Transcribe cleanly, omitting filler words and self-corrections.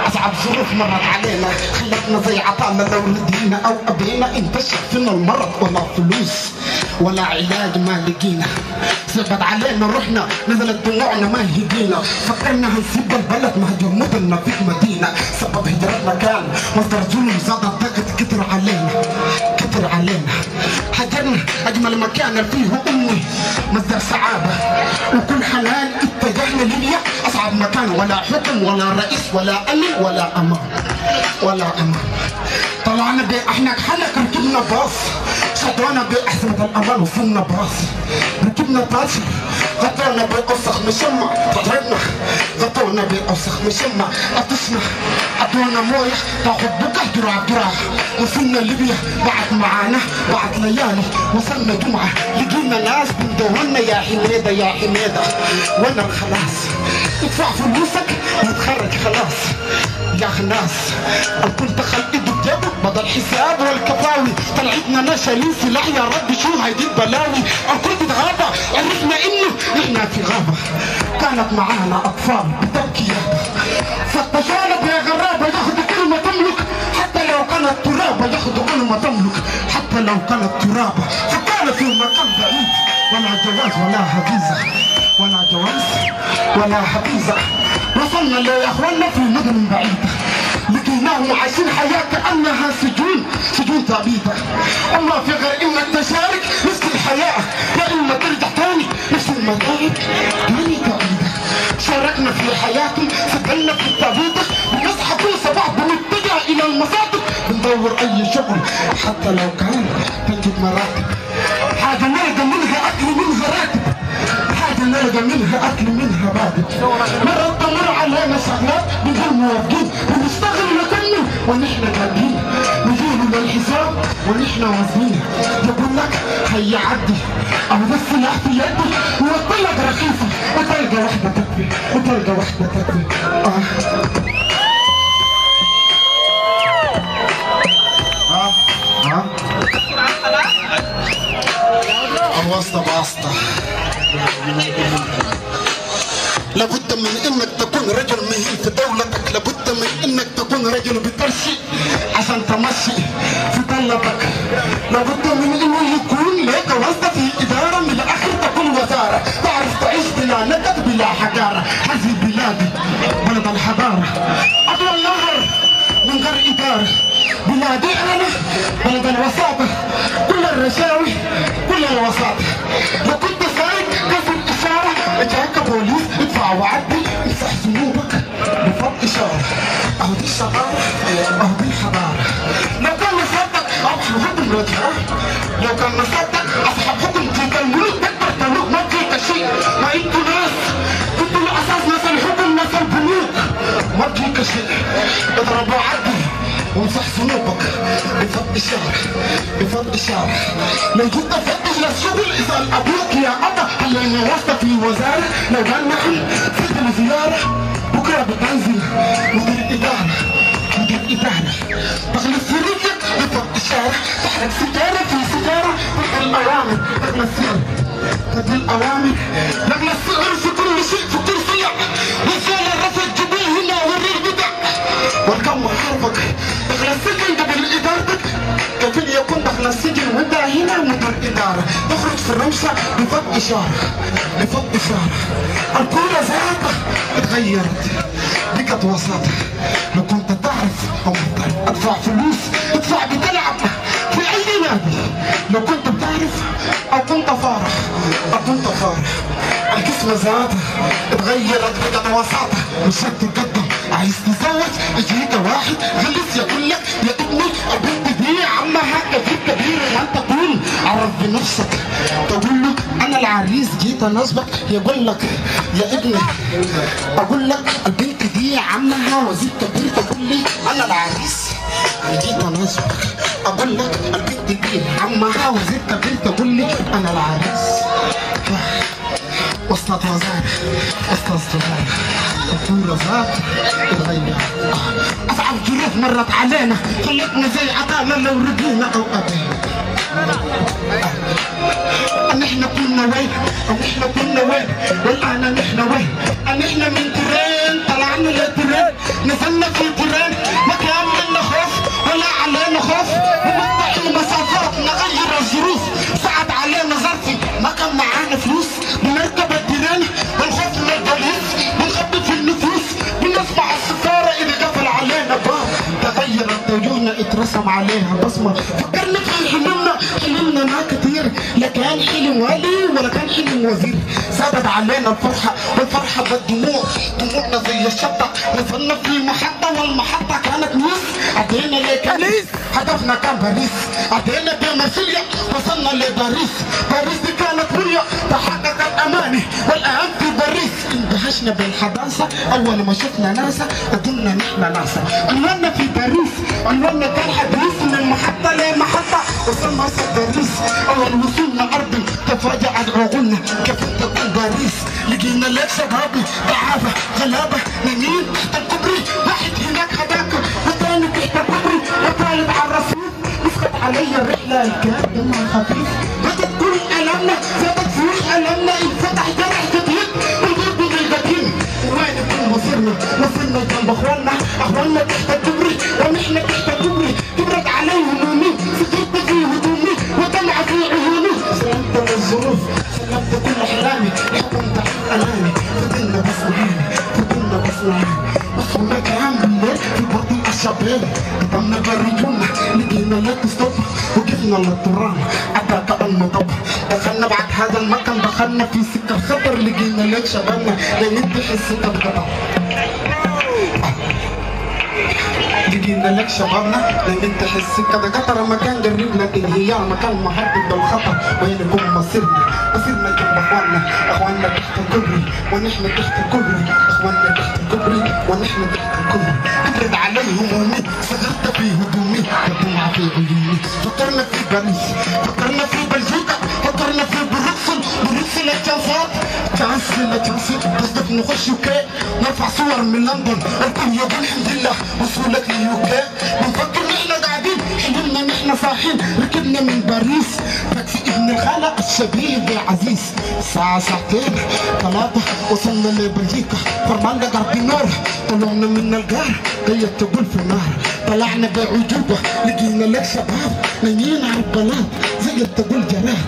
أصعب ظروف مرت علينا خلتنا زي عطانا لو ردينا أو أبينا انتشر فينا المرض ولا فلوس ولا علاج ما لقينا سبت علينا روحنا نزلت دموعنا ما هدينا فكرنا هنسيب البلد ما جمودنا في مدينة سبب هجرتنا كان مصدر ظلم زاد الضغط كتر علينا هجرنا أجمل مكان فيه أمي مصدر سعادة وكل حنان اتجهنا لليا أصعب مكان ولا حكم ولا رئيس ولا أمن ولا أمان طلعنا بأحنا حلق ركبنا باص شطونا بأحسن الأمان وصلنا باص ركبنا باص غطونا بأوسخ مشمع فطرنا غطونا بأوسخ مشمع أطشنا أعطونا مويه تاخد بكح جراح وصلنا ليبيا بعد معانا بعد ليالي وصلنا جمعة لقينا ناس بندورنا يا حميدة وانا خلاص ادفع فلوسك وتخرج خلاص يا خلاص كنت خلقت بجد بدل حساب والكفاوي طلعتنا شايلين سلاح يا رب شو هيدي البلاوي كنت غابة عرفنا انه احنا في غابة كانت معانا اطفال بتبكي يابا فتشونا يا غرابة ياخدوا كل ما تملك حتى لو كانت ترابة ياخدوا كل ما تملك حتى لو كانت ترابة فكانت في مكان بعيد ولا جواز ولا حبيزة وصلنا يا اخوانا في مدن بعيدة لقيناهم عايشين حياة كأنها سجون تعبيدة اما في غير انك تشارك نفس الحياة يا اما ترجع تاني نفس المكان تاني تعبيدة شاركنا في حياتهم سجلنا في التعبيدة بنصحى كل صباح بنتجه الى المصادر بندور اي شغل حتى لو كان تجد مراتب حاجة نلقى منها اكل منها راتب نلقى منها اكل منها بادب مرة تمر علينا شغلات بنقول موافقين ونشتغل ونكمل ونحن قاعدين نجيب للحساب ونحن واصلين يقول لك هيعدي او ده السلاح في يدي ويطلق رخيصة وتلقى واحدة تكفي الواسطة لابد من انك تكون رجل مهين في دولتك لابد من انك تكون رجل بترشي عشان تمشي في طلبك لابد من انه يكون لك واسطة في ادارة من الاخر تكون وزارة تعرف تعيش بلا نكد بلا حجارة هذه بلادي بلد الحضارة اطول نهر من غير ادارة بلادي انا بلد الوساطة كل الرشاوي كل الوساطة لو كنت سايق قصد اشارة جاك بوليس ادفع وعدي امسح ذنوبك بفضل اشارة اهو دي الشطارة اهو دي الحضارة لو كان مصدق اصحاب حكم رجعه لو كان مصدق اصحاب حكم تلك الملوك تكبر تملك ما تلك شيء ما انتوا ناس انتوا الاساس ناس الحكم ناس البنوك ما تلك شيء اضربوا عدي وامسح ذنوبك بفضل إشارة لو كنت فتش للشغل اسأل أبوك يا أبا هل أنا واسطة في وزارة لو قال نعم فضل زيارة بكرة بتنزل مدير إدارة تخلص سريتك بفضل إشارة تحرك سيجارة في سيجارة تدي الأوامر تدي الأوامر لجل الصغر في كل شيء في كل صيع رسالة رفض جبيه هنا وري البدع والكم حرفك دخل السجن قبل إدارتك كفيل يكون دخل السجن وانت هنا مدير إدارة تخرج في الرمشة بفضل إشارة الكورة ذاتها اتغيرت بقت وساطة لو كنت تعرف أو محترف ادفع فلوس ادفع بتلعب في أي نادي لو كنت بتعرف أو كنت فارح الجسم ذاتها اتغيرت بقت وساطة مش هتتقدم عايز تزوج يجيك واحد غلس يقول لك يا ابني البنت دي عمها كبير وانت تقول عرف بنفسك تقول له انا العريس جيت انصبك يقول لك يا ابني اقول لك البنت دي عمها وزير كبير تقول لي انا العريس جيت انصبك اقول لك البنت دي عمها وزير كبير تقول لي انا العريس وسط وزارة الكورة ذات اتغير أصعب ظروف مرت علينا خلتنا زي عطانا لو رجينا أو أبينا احنا كنا وين والآن نحن وين احنا من ترين طلعنا طلعنا للترين نزلنا في ترين ما كان منا خوف ولا علينا خوف ونقطع المسافات نغير الظروف صعد علينا ظرفي ما كان معانا فلوس بنركب الترين بنخاف من البوليس بنخبي في النفوس بنسمع السفارة إذا قفل علينا باب تغيرت وجوهنا اترسم عليها بصمة فكرنا في حلمنا ما كتير لا كان حلم والي ولا كان حلم وزير سابت علينا الفرحة والفرحة بالدموع دموعنا زي الشطة نزلنا في محطة والمحطة كانت نيس عدينا لكنيس هدفنا كان باريس عدينا بمارسيليا وصلنا لباريس باريس دي كانت مريا تحققت أماني والآن في باريس اندهشنا بالحداثة أول ما شفنا ناسا قلنا نحن ناسا عنوانا في باريس عنوانا كان حديث من محطة لمحطة وصلنا وسط باريس أول وصولنا أرضي تفاجأت عقولنا كيف تكون باريس لقينا لك شبابي ضعافة غلابة نمين تحت الكوبري واحد هناك هداك والثاني تحت الكوبري وثالث على الرصيف مسكت علي الرحلة الكلام دمها خفيف بدت كل ألمنا زادت فلوس ألمنا انفتح جرح جديد والقلب بالقديم وين يكون وصلنا جنب أخواننا تحت الكوبري ونحن تحت الكوبري كبرت علي همومي سكرت في هدومي ودمع في عيوني سلمت للظروف سلمت كل أحلامي حكمت عن أنامي فضلنا بس وصلنا كلام بالليل في بطيء الشباب قدمنا بالرجولة لقينا لك ستوب وقفنا للترام أتاك المطب دخلنا بعد هذا المكان دخلنا في سكة خطر لقينا لك شبابنا لندي السكة بقطر لقينا لك شبابنا لنفتح السكة ده قطر مكان قريب لكن هي مكان محدد بالخطر وين يكون مصيرنا جنب اخواننا تحت الكوبري ونحن تحت الكوبري اخواننا تحت الكوبري ونحن تحت الكوبري كبرت علي همومي صغرت في هدومي ودمع في عيوني فكرنا في باريس فكرنا في بلجيكا فكرنا في بروكسل الجنسات تصدق نخش يوكي نرفع صور من لندن الكل يقول الحمد لله وصولك لليوكي بنفكر نحن قاعدين حلمنا نحن صاحين ركبنا من باريس تاكسي ابن الخالة الشبيه بعزيز ساعتين 3 وصلنا لبلجيكا فرمان لقرب نور طلعنا من القار جاية تقول في النار طلعنا بعجوبة لقينا لك شباب نايمين على البلاط زي تقول جراح